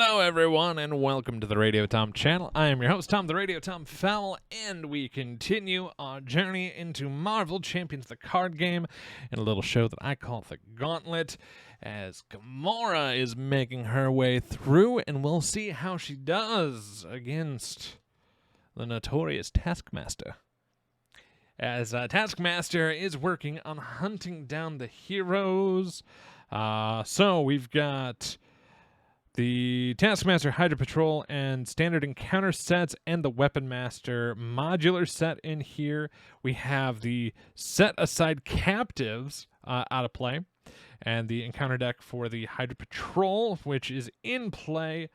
Hello, everyone, and welcome to the Radio Tom channel. I am your host, Tom, the Radio Tom Fowl, and we continue our journey into Marvel Champions the card game in a little show that I call the Gauntlet, as Gamora is making her way through, and we'll see how she does against the notorious Taskmaster. As Taskmaster is working on hunting down the heroes, so we've got the Taskmaster Hydra Patrol and Standard Encounter sets and the Weapon Master modular set in here. We have the Set Aside Captives out of play, and the Encounter deck for the Hydra Patrol, which is in play.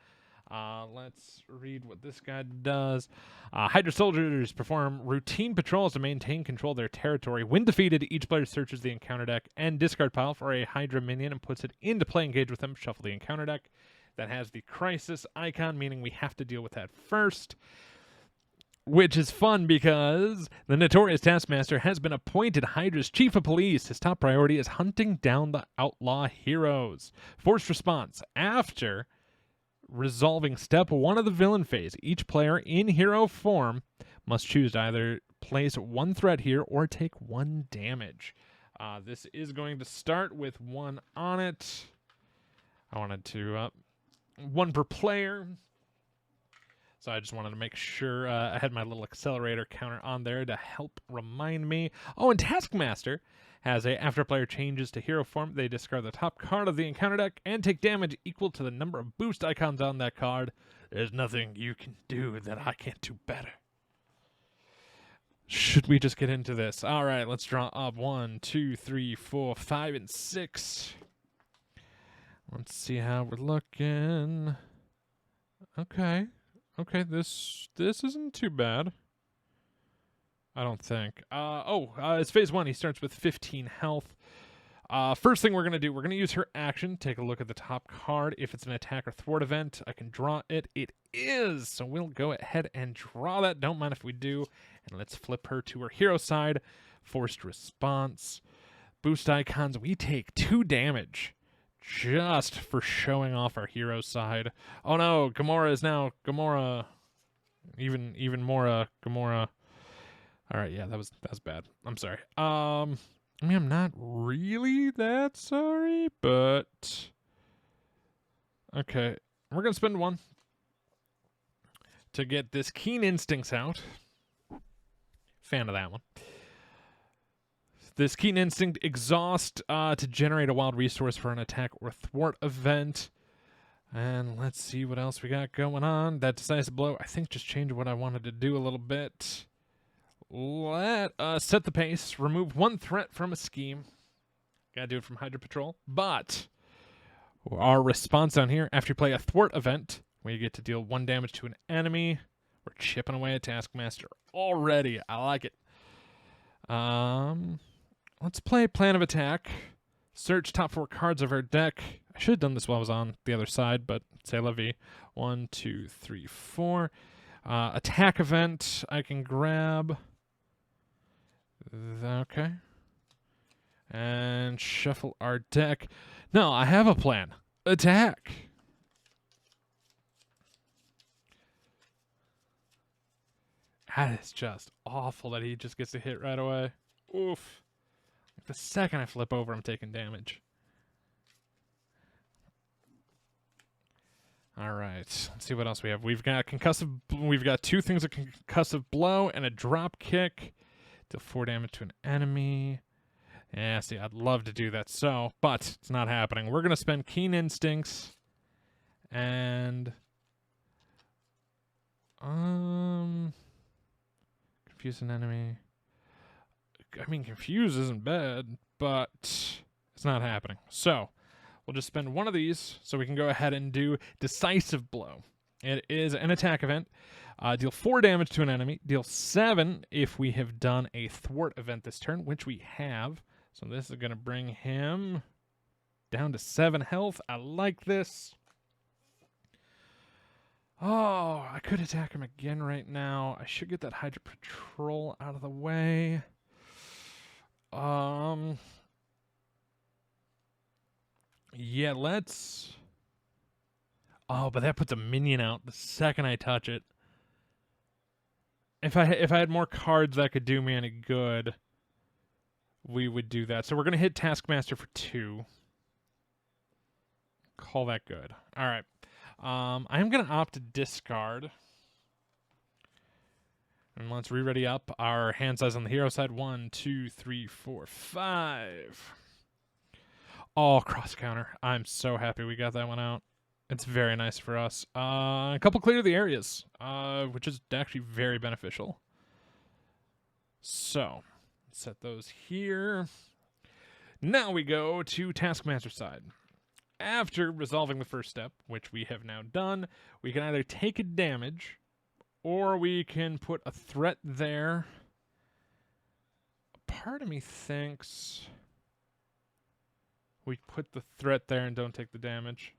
Let's read what this guy does. Hydra soldiers perform routine patrols to maintain control of their territory. When defeated, each player searches the encounter deck and discard pile for a Hydra minion and puts it into play. Engage with them. Shuffle the encounter deck. That has the crisis icon, meaning we have to deal with that first, which is fun because the notorious Taskmaster has been appointed Hydra's chief of police. His top priority is hunting down the outlaw heroes. Forced response. After resolving step 1 of the villain phase, each player in hero form must choose to either place 1 threat here or take 1 damage. This is going to start with 1 on it. I wanted to 1 per player. So I just wanted to make sure I had my little accelerator counter on there to help remind me. Oh, and Taskmaster has after a player changes to hero form, they discard the top card of the encounter deck and take damage equal to the number of boost icons on that card. There's nothing you can do that I can't do better. Should we just get into this? All right, let's draw up 1, 2, 3, 4, 5, and 6. Let's see how we're looking. Okay, this isn't too bad, I don't think. It's phase 1. He starts with 15 health. First thing we're going to do, we're going to use her action. Take a look at the top card. If it's an attack or thwart event, I can draw it. It is, so we'll go ahead and draw that. Don't mind if we do. And let's flip her to her hero side. Forced response. Boost icons. We take 2 damage. Just for showing off our hero side. Oh no, Gamora is now Gamora. Even more Gamora. Alright, yeah, that was bad. I'm sorry. I mean, I'm not really that sorry, but okay. We're gonna spend 1 to get this Keen Instincts out. Fan of that one. This Keen Instinct exhaust to generate a wild resource for an attack or thwart event. And let's see what else we got going on. That decisive blow, I think, just changed what I wanted to do a little bit. Let us set the pace. Remove 1 threat from a scheme. Gotta do it from Hydra Patrol. But our response on here, after you play a thwart event, where you get to deal 1 damage to an enemy. We're chipping away at Taskmaster already. I like it. Let's play Plan of Attack. Search top 4 cards of our deck. I should have done this while I was on the other side, but c'est la vie. 1, 2, 3, 4. Attack event. I can grab. Okay. And shuffle our deck. No, I have a plan. Attack. That is just awful that he just gets a hit right away. Oof. The second I flip over, I'm taking damage. All right, let's see what else we have. We've got concussive. We've got 2 things: a concussive blow and a drop kick. Deal 4 damage to an enemy. Yeah, see, I'd love to do that, but it's not happening. We're gonna spend Keen Instincts and confuse an enemy. I mean, confuse isn't bad, but it's not happening. So we'll just spend 1 of these so we can go ahead and do Decisive Blow. It is an attack event. Deal 4 damage to an enemy. Deal 7 if we have done a thwart event this turn, which we have. So this is going to bring him down to 7 health. I like this. Oh, I could attack him again right now. I should get that Hydra Patrol out of the way. Yeah, let's... Oh, but that puts a minion out the second I touch it. If I had more cards that could do me any good, we would do that. So we're going to hit Taskmaster for 2. Call that good. All right. I am going to opt to discard. And let's re-ready up our hand size on the hero side. 1, 2, 3, 4, 5. Oh, cross counter. I'm so happy we got that one out. It's very nice for us. A couple clear the areas, which is actually very beneficial. So, set those here. Now we go to Taskmaster side. After resolving the first step, which we have now done, we can either take a damage, or we can put a threat there. Part of me thinks we put the threat there and don't take the damage.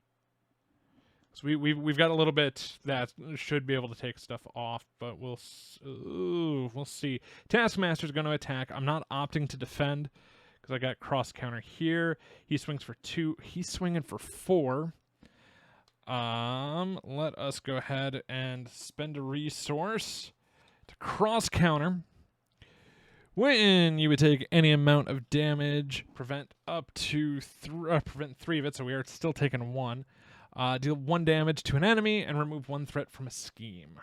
So we've got a little bit that should be able to take stuff off, but we'll see. Taskmaster's going to attack. I'm not opting to defend because I got cross counter here. He swings for 2. He's swinging for 4. Let us go ahead and spend a resource to cross counter. When you would take any amount of damage, prevent up to prevent 3 of it, so we are still taking 1. Deal 1 damage to an enemy and remove 1 threat from a scheme.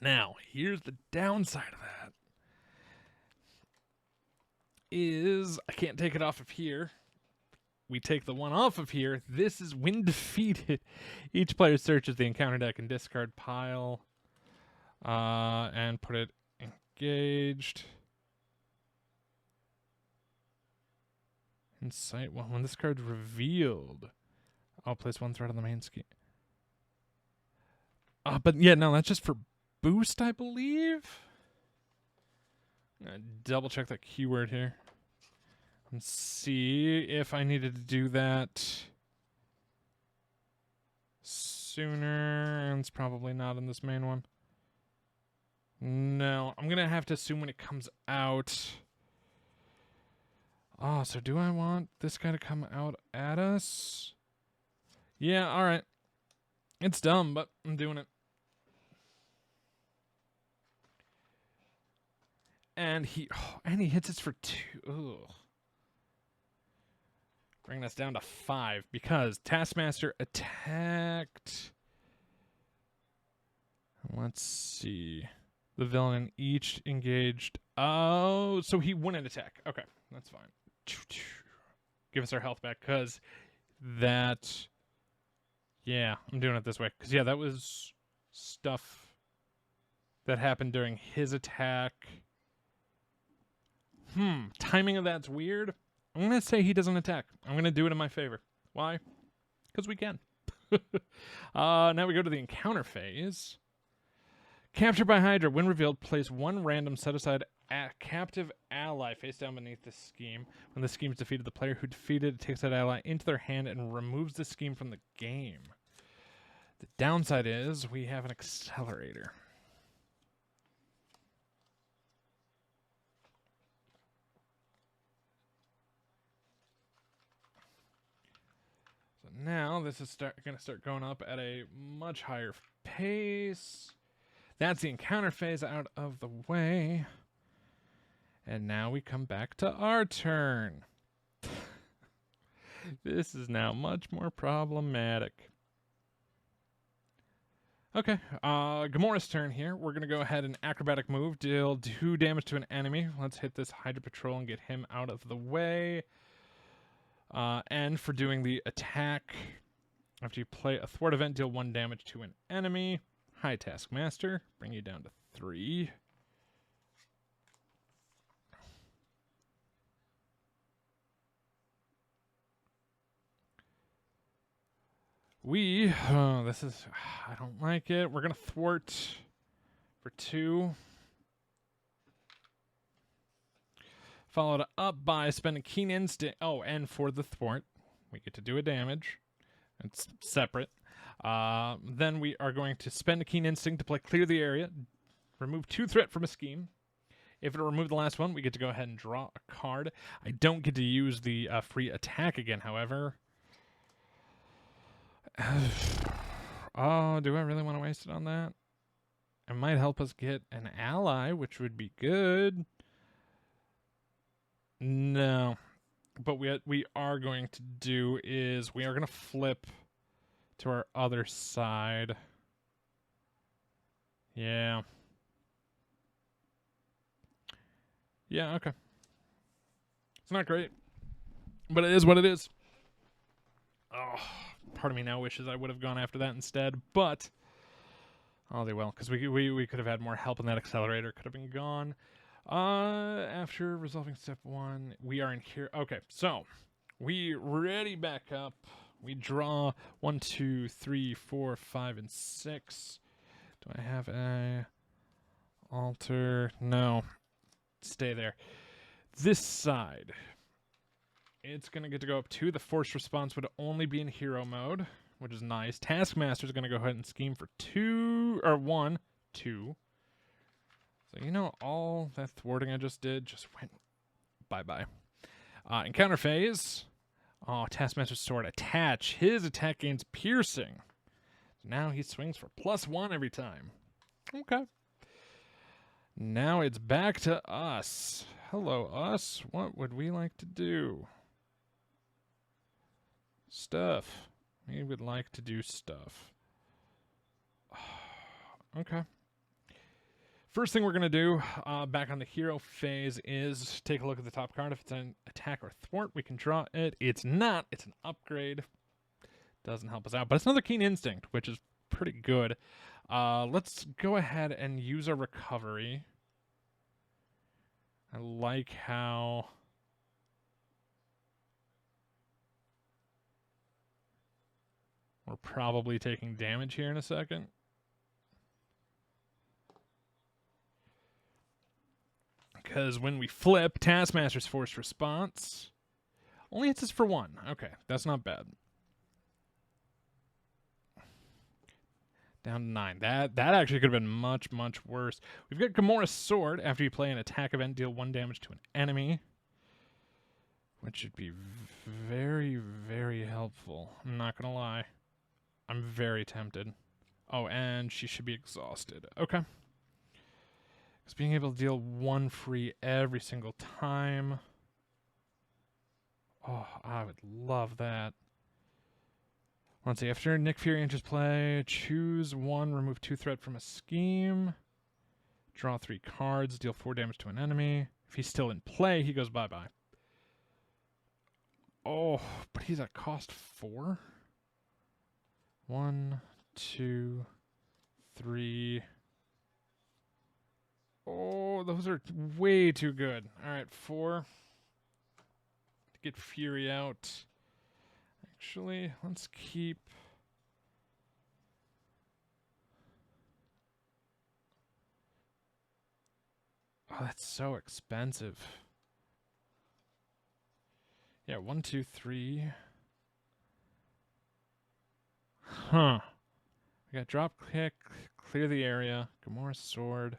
Now, here's the downside of that. Is I can't take it off of here. We take the 1 off of here. This is when defeated. Each player searches the encounter deck and discard pile. And put it engaged. Insight. Well, when this card's revealed, I'll place 1 threat on the main scheme. But yeah, no, that's just for boost, I believe. I'm gonna double check that keyword here and see if I needed to do that sooner. And it's probably not in this main one. No, I'm gonna have to assume when it comes out. Oh, so do I want this guy to come out at us? Yeah, alright. It's dumb, but I'm doing it. And he hits us for 2. Ugh. Bringing us down to 5 because Taskmaster attacked. Let's see. The villain each engaged. Oh, so he wouldn't attack. Okay, that's fine. Give us our health back because that... Yeah, I'm doing it this way. Because, yeah, that was stuff that happened during his attack. Timing of that's weird. I'm going to say he doesn't attack. I'm going to do it in my favor. Why? Because we can. Now we go to the encounter phase. Captured by Hydra. When revealed, place 1 random set-aside captive ally face down beneath the scheme. When the scheme is defeated, the player who defeated it takes that ally into their hand and removes the scheme from the game. The downside is we have an accelerator. So now this is going to start going up at a much higher pace. That's the encounter phase out of the way. And now we come back to our turn. This is now much more problematic. Okay, Gamora's turn here. We're going to go ahead and acrobatic move, deal 2 damage to an enemy. Let's hit this Hydra Patrol and get him out of the way. And for doing the attack, after you play a thwart event, deal 1 damage to an enemy. Hi, Taskmaster. Bring you down to 3. This is, I don't like it. We're going to thwart for 2. Followed up by spending Keen Instinct. Oh, and for the thwart, we get to do a damage. It's separate. Then we are going to spend a Keen Instinct to play Clear the Area. Remove 2 threat from a scheme. If it'll remove the last one, we get to go ahead and draw a card. I don't get to use the free attack again, however. Oh, do I really want to waste it on that? It might help us get an ally, which would be good. No. But we are going to do is we are going to flip to our other side. Yeah. Yeah, okay. It's not great, but it is what it is. Oh, part of me now wishes I would have gone after that instead, but oh, they will, because we could have had more help, and that accelerator could have been gone. After resolving step 1, we are in here. Okay, so we ready back up. We draw 1, 2, 3, 4, 5, and 6. Do I have a altar? No. Stay there. This side, it's going to get to go up 2. The force response would only be in hero mode, which is nice. Taskmaster is going to go ahead and scheme for 2, or 1, 2. So, you know, all that thwarting I just did just went bye-bye. Encounter phase. Oh, Taskmaster's sword attach. His attack gains piercing. Now he swings for +1 every time. Okay. Now it's back to us. Hello, us. What would we like to do? Stuff. We would like to do stuff. Okay. First thing we're going to do back on the hero phase is take a look at the top card. If it's an attack or thwart, we can draw it. It's not. It's an upgrade. Doesn't help us out. But it's another Keen Instinct, which is pretty good. Let's go ahead and use our recovery. I like how... we're probably taking damage here in a second. Because when we flip, Taskmaster's force response only hits us for 1. Okay, that's not bad. Down to 9. That actually could have been much, much worse. We've got Gamora's sword. After you play an attack event, deal 1 damage to an enemy. Which should be very, very helpful. I'm not going to lie. I'm very tempted. Oh, and she should be exhausted. Okay. Because being able to deal 1 free every single time. Oh, I would love that. Let's see. After Nick Fury enters play, choose 1, remove 2 threat from a scheme. Draw 3 cards, deal 4 damage to an enemy. If he's still in play, he goes bye-bye. Oh, but he's at cost 4? 1, 2, 3. Oh, those are way too good. All right, 4. To get Fury out. Actually, let's keep... oh, that's so expensive. Yeah, 1, 2, 3. Huh. We got drop kick, clear the area, Gamora's sword.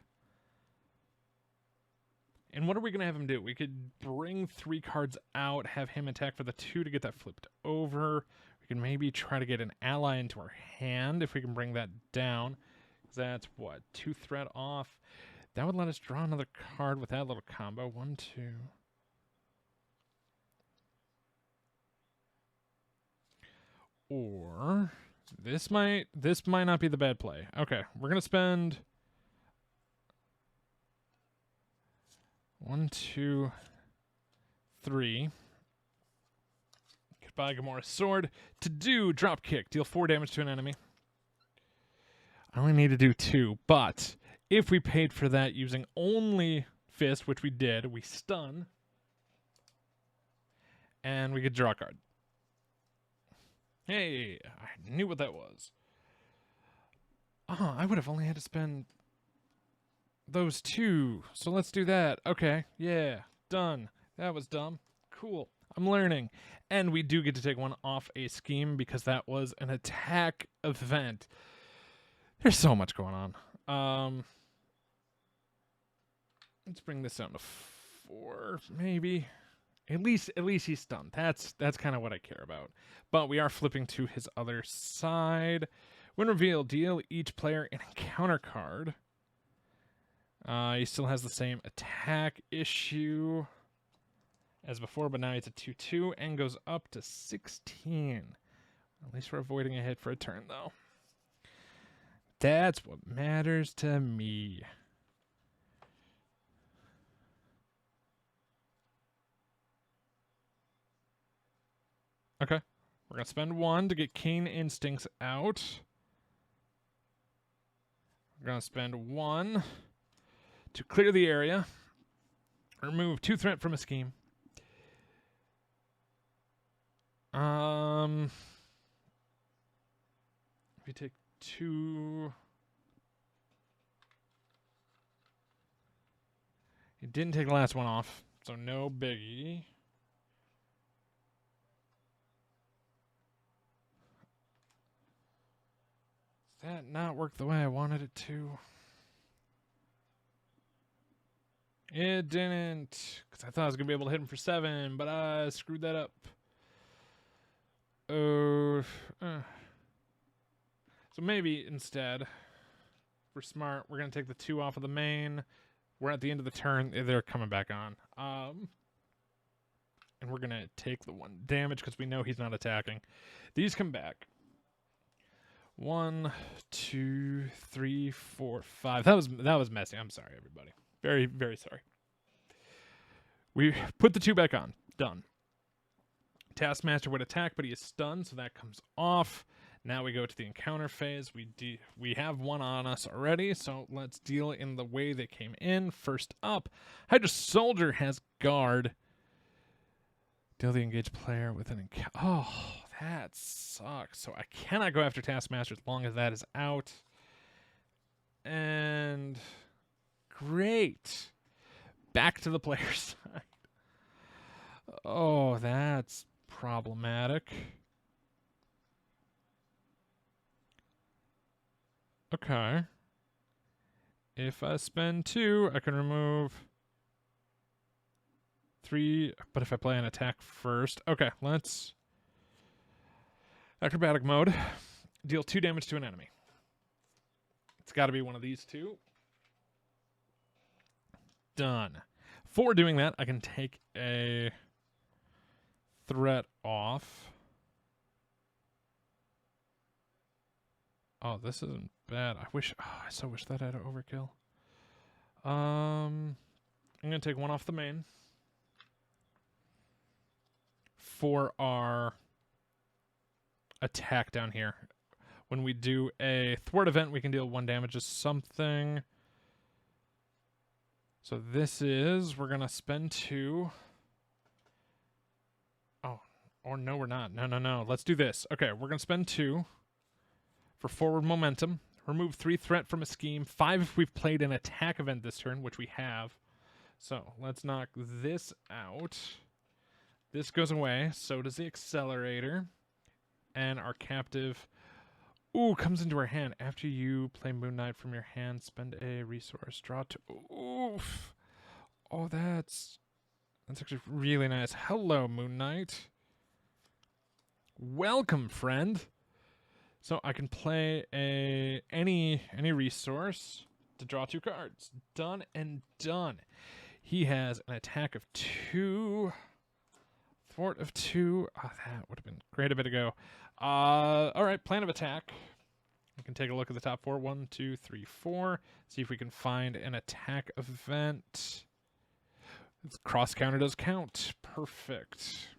And what are we going to have him do? We could bring 3 cards out, have him attack for the 2 to get that flipped over. We can maybe try to get an ally into our hand if we can bring that down. That's what? 2 threat off. That would let us draw another card with that little combo. 1, 2. Or this might not be the bad play. Okay, we're gonna spend 1, 2, 3. Goodbye, Gamora's sword. To do drop kick, deal 4 damage to an enemy. I only need to do 2, but if we paid for that using only fist, which we did, we stun, and we could draw a card. Hey, I knew what that was. Oh, I would have only had to spend those 2. So let's do that. Okay, yeah, done. That was dumb. Cool. I'm learning. And we do get to take 1 off a scheme because that was an attack event. There's so much going on. Let's bring this down to 4, maybe. At least he's stunned. That's kind of what I care about. But we are flipping to his other side, When revealed, deal each player an encounter card. He still has the same attack issue as before, but now he's a 2/2 and goes up to 16. At least we're avoiding a hit for a turn, though. That's what matters to me. Okay. We're going to spend 1 to get Keen Instincts out. We're going to spend 1 to clear the area. Remove 2 threat from a scheme. If you take 2... You didn't take the last one off, so no biggie. Does that not work the way I wanted it to? It didn't, because I thought I was going to be able to hit him for 7, but I screwed that up. So maybe instead, if we're smart, we're going to take the 2 off of the main. We're at the end of the turn. They're coming back on. And we're going to take the 1 damage because we know he's not attacking. These come back. 1, 2, 3, 4, 5. That was messy. I'm sorry, everybody. Very, very sorry. We put the 2 back on. Done. Taskmaster would attack, but he is stunned, so that comes off. Now we go to the encounter phase. We have 1 on us already, so let's deal in the way they came in. First up, Hydra Soldier has guard. Deal the engaged player with an encounter. Oh, that sucks. So I cannot go after Taskmaster as long as that is out. And great. Back to the player side. Oh, that's problematic. Okay. If I spend 2, I can remove 3, but if I play an attack first. Okay, let's... Acrobatic mode. Deal 2 damage to an enemy. It's got to be one of these 2. Done. For doing that, I can take a threat off. Oh, this isn't bad. I so wish that had an overkill. I'm going to take 1 off the main. For our attack down here. When we do a thwart event, we can deal 1 damage to something. So this is, we're going to spend 2. Oh, or no, we're not. No. Let's do this. Okay, we're going to spend 2 for forward momentum. Remove 3 threat from a scheme. 5 if we've played an attack event this turn, which we have. So let's knock this out. This goes away. So does the accelerator. And our captive, comes into our hand. After you play Moon Knight from your hand, spend a resource. Draw 2. Oof. Oh, that's actually really nice. Hello, Moon Knight. Welcome, friend. So I can play any resource to draw 2 cards. Done and done. He has an attack of 2. Thwart of 2. Oh, that would have been great a bit ago. All right, plan of attack. We can take a look at the top 4. 1, 2, 3, 4. See if we can find an attack event. Cross counter does count. Perfect.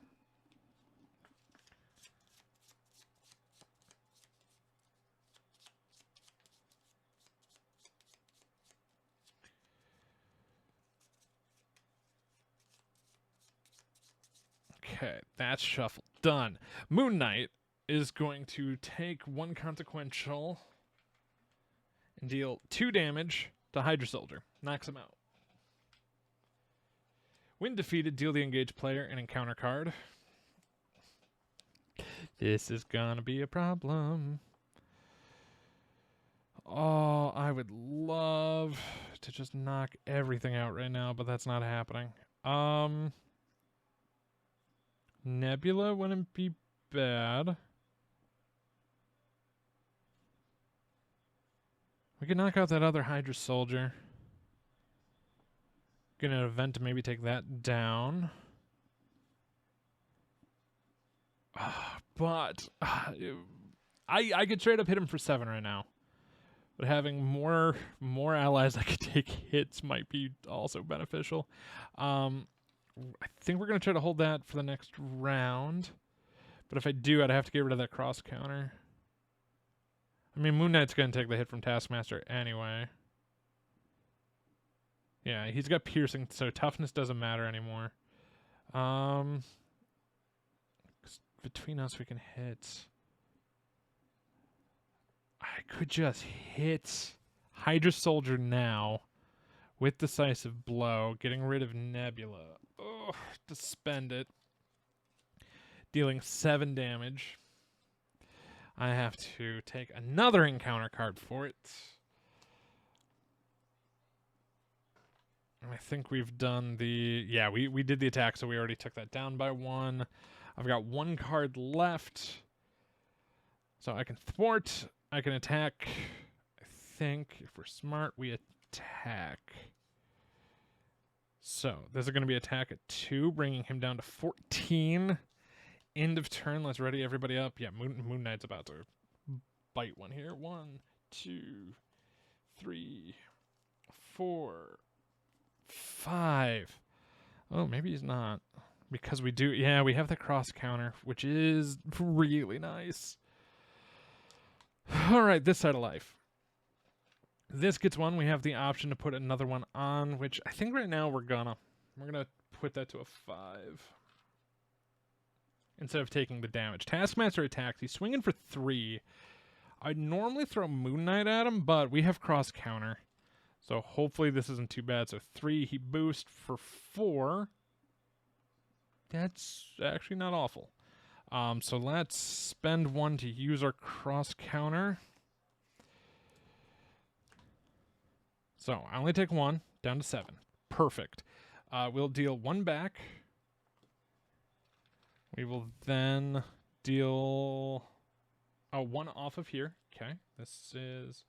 Okay, that's shuffle. Done. Moon Knight is going to take 1 consequential and deal 2 damage to Hydra Soldier. Knocks him out. When defeated, deal the engaged player an encounter card. This is gonna be a problem. Oh, I would love to just knock everything out right now, but that's not happening. Nebula wouldn't be bad. We can knock out that other Hydra soldier. Get an event to maybe take that down. But I could straight up hit him for 7 right now. But having more allies that could take hits might be also beneficial. I think we're going to try to hold that for the next round. But if I do, I'd have to get rid of that cross counter. I mean, Moon Knight's going to take the hit from Taskmaster anyway. Yeah, he's got piercing, so toughness doesn't matter anymore. Between us, we can hit. I could just hit Hydra Soldier now with Decisive Blow, getting rid of Nebula. Oh, to spend it. Dealing 7 damage. I have to take another encounter card for it. I think we've done the... Yeah, we did the attack, so we already took that down by 1. I've got 1 card left. So I can thwart. I can attack. I think if we're smart, we attack. So this is going to be attack at 2, bringing him down to 14. End of turn. Let's ready everybody up. Yeah, Moon Knight's about to bite one here. 1, 2, 3, 4, 5. Oh, maybe he's not. Because we do, yeah, we have the cross counter, which is really nice. All right, this side of life. This gets 1. We have the option to put another one on, which I think right now we're gonna put that to a 5 instead of taking the damage. Taskmaster attacks. He's swinging for 3. I'd normally throw Moon Knight at him, but we have cross counter, so hopefully this isn't too bad. So 3. He boosts for 4. That's actually not awful. So let's spend 1 to use our cross counter. So I only take 1, down to 7. Perfect. We'll deal 1 back. We will then deal 1 off of here. Okay, this is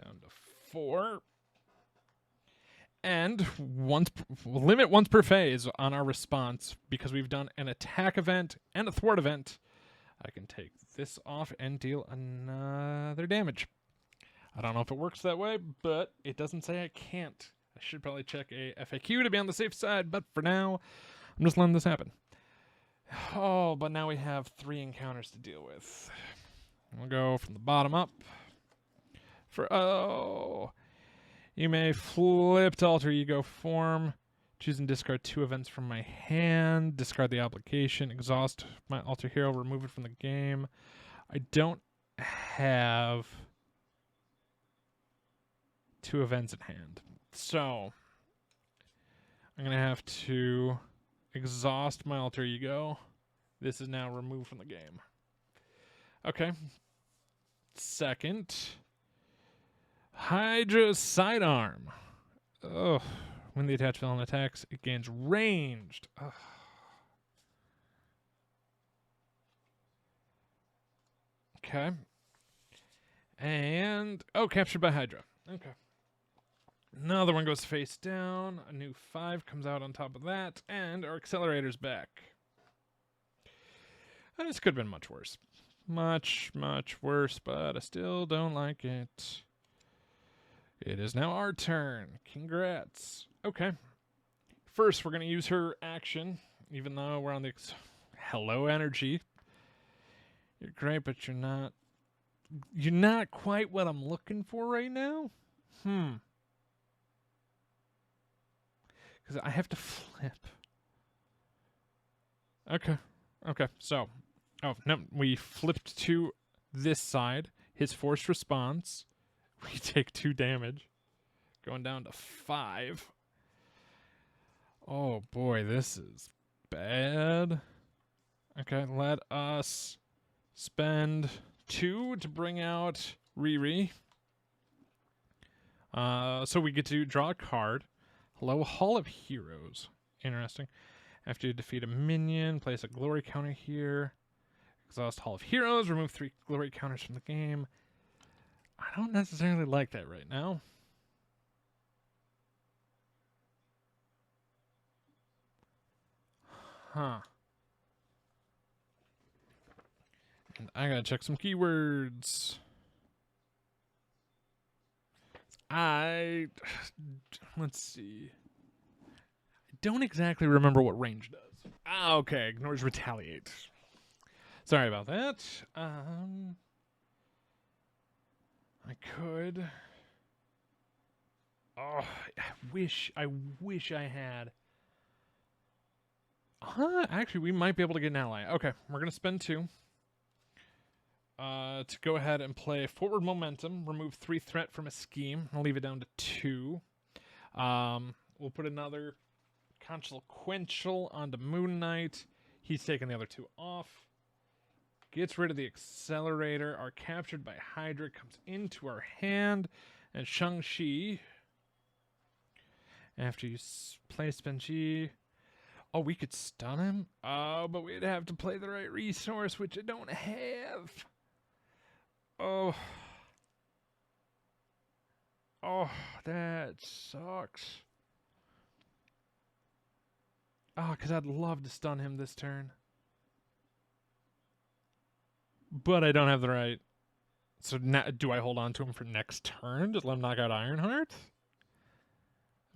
down to 4. And we'll limit once per phase on our response because we've done an attack event and a thwart event. I can take this off and deal another damage. I don't know if it works that way, but it doesn't say I can't. I should probably check a FAQ to be on the safe side, but for now, I'm just letting this happen. Oh, but now we have 3 encounters to deal with. We'll go from the bottom up. You may flip to alter ego form. Choose and discard 2 events from my hand. Discard the obligation. Exhaust my alter hero. Remove it from the game. I don't have 2 events in hand. So I'm going to have to exhaust my alter ego. This is now removed from the game. Okay. Second, Hydra Sidearm. Ugh. When the attached villain attacks, it gains ranged. Ugh. Okay. And, captured by Hydra. Okay. Another one goes face down. A new 5 comes out on top of that. And our accelerator's back. And this could have been much worse. Much, much worse, but I still don't like it. It is now our turn. Congrats. Okay. First, we're going to use her action, even though we're on the... Hello, energy. You're great, but you're not... You're not quite what I'm looking for right now? Because I have to flip. Okay. Okay, so... Oh, no, we flipped to this side. His forced response. We take 2 damage. Going down to 5. Oh, boy, this is bad. Okay, let us spend 2 to bring out Riri. So we get to draw a card. Hello, Hall of Heroes. Interesting. After you defeat a minion, place a glory counter here. Exhaust Hall of Heroes. Remove 3 glory counters from the game. I don't necessarily like that right now. Huh. And I gotta check some keywords. Let's see. I don't exactly remember what range does. Ah, okay. Ignores retaliate. Sorry about that. I could. Oh, I wish I had. Actually, we might be able to get an ally. Okay, we're gonna spend 2. To go ahead and play forward momentum, remove 3 threat from a scheme. I'll leave it down to 2. We'll put another consequential onto Moon Knight. He's taking the other 2 off. Gets rid of the accelerator. Our captured by Hydra comes into our hand. And Shang-Chi, after you play Spenchi. Oh, we could stun him? Oh, but we'd have to play the right resource, which I don't have. Oh. Oh, that sucks. Oh, because I'd love to stun him this turn. But I don't have the right. So now, do I hold on to him for next turn? Just let him knock out Ironheart?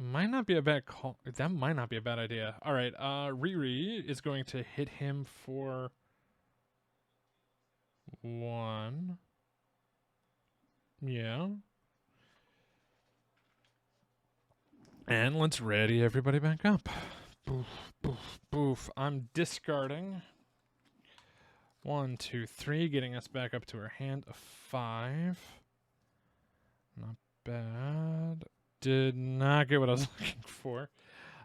Might not be a bad call. That might not be a bad idea. All right, Riri is going to hit him for 1. Yeah. And let's ready everybody back up. Boof, boof, boof. I'm discarding 1, 2, 3, getting us back up to our hand of 5. Not bad. Did not get what I was looking for.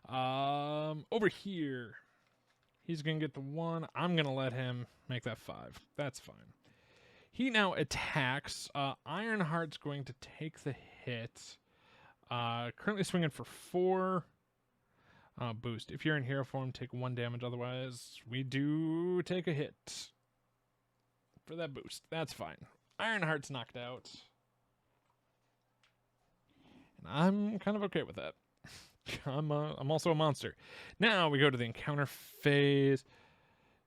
Over here, he's going to get the 1. I'm going to let him make that 5. That's fine. He now attacks. Ironheart's going to take the hit. Currently swinging for 4. Boost. If you're in hero form, take 1 damage. Otherwise, we do take a hit for that boost. That's fine. Ironheart's knocked out. And I'm kind of okay with that. I'm also a monster. Now we go to the encounter phase.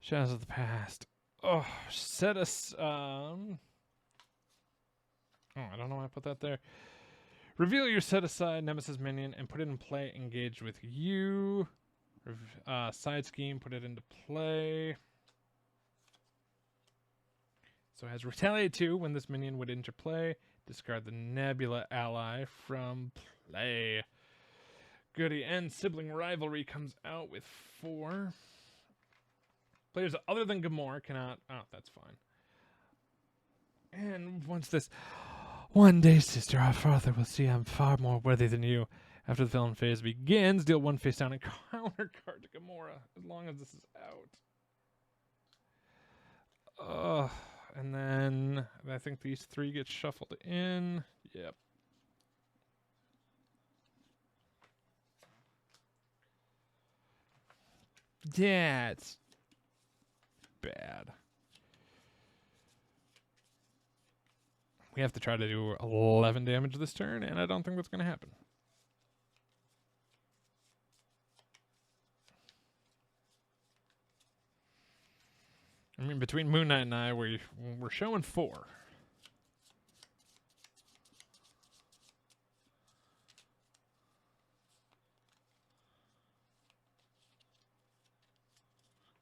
Shadows of the Past. Oh, set us. Oh, I don't know why I put that there. Reveal your set-aside Nemesis minion and put it in play engaged with you. Side scheme, put it into play. So it has Retaliate 2 when this minion would enter play. Discard the Nebula ally from play. Goody. And Sibling Rivalry comes out with 4. Players other than Gamora cannot... Oh, that's fine. And once this... One day, sister, our father will see I'm far more worthy than you. After the villain phase begins, deal 1 face down and counter card to Gamora, as long as this is out. And then I think these 3 get shuffled in. Yep. Yeah, it's bad. We have to try to do 11 damage this turn, and I don't think that's going to happen. I mean, between Moon Knight and I, we're showing 4.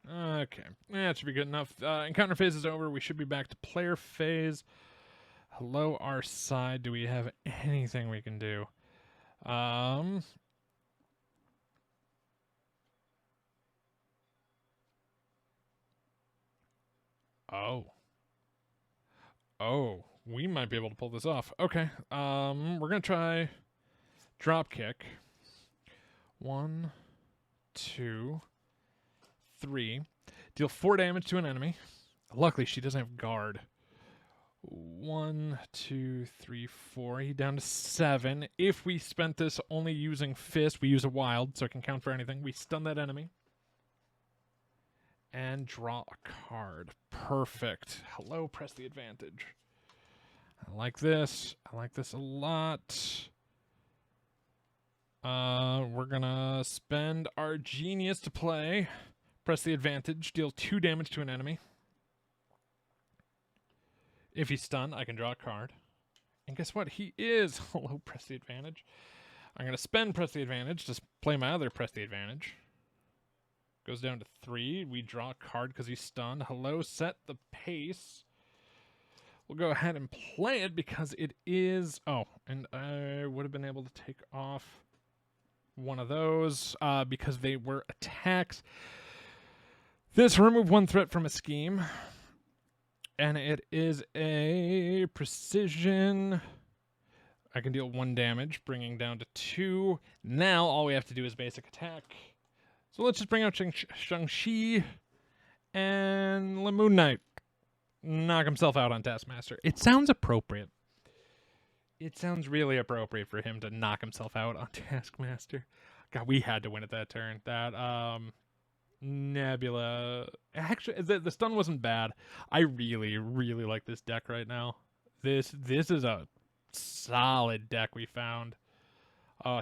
Okay, that should be good enough. Encounter phase is over. We should be back to player phase. Hello, our side. Do we have anything we can do? Oh, we might be able to pull this off. Okay. We're gonna try drop kick. 1, 2, 3. Deal 4 damage to an enemy. Luckily, she doesn't have guard. 1, 2, 3, 4. He down to 7. If we spent this only using fist, we use a wild, so it can count for anything. We stun that enemy. And draw a card. Perfect. Hello, press the advantage. I like this. I like this a lot. We're gonna spend our genius to play. Press the advantage. Deal 2 damage to an enemy. If he's stunned, I can draw a card. And guess what? He is. Hello, press the advantage. I'm going to spend press the advantage to play my other press the advantage. Goes down to 3. We draw a card because he's stunned. Hello, set the pace. We'll go ahead and play it because it is... Oh, and I would have been able to take off one of those because they were attacks. This remove 1 threat from a scheme. And it is a precision. I can deal 1 damage, bringing down to 2. Now all we have to do is basic attack. So let's just bring out Shang-Chi and the Moon Knight. Knock himself out on Taskmaster. It sounds appropriate. It sounds really appropriate for him to knock himself out on Taskmaster. God, we had to win at that turn. That, Nebula. Actually, the stun wasn't bad. I really, really like this deck right now. This is a solid deck we found.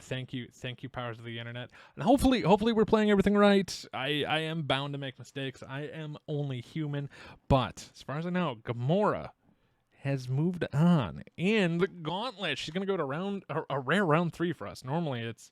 Thank you, powers of the internet. And hopefully we're playing everything right. I am bound to make mistakes. I am only human. But as far as I know, Gamora has moved on. And the Gauntlet, she's gonna go to a rare round 3 for us. Normally it's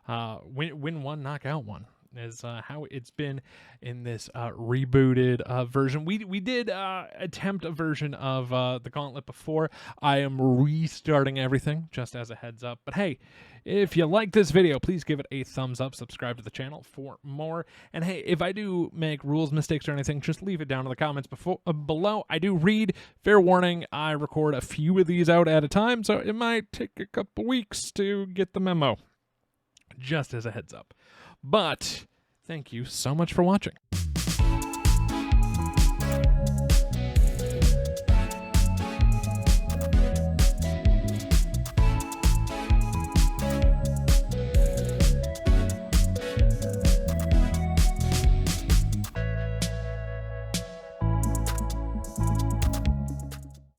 win 1, knock out 1. Is how it's been in this rebooted version. We did attempt a version of the Gauntlet before. I am restarting everything, just as a heads up. But hey, if you like this video, please give it a thumbs up, subscribe to the channel for more. And hey, if I do make rules mistakes or anything, just leave it down in the comments below. I do read. Fair warning, I record a few of these out at a time, so it might take a couple weeks to get the memo. Just as a heads up. But thank you so much for watching.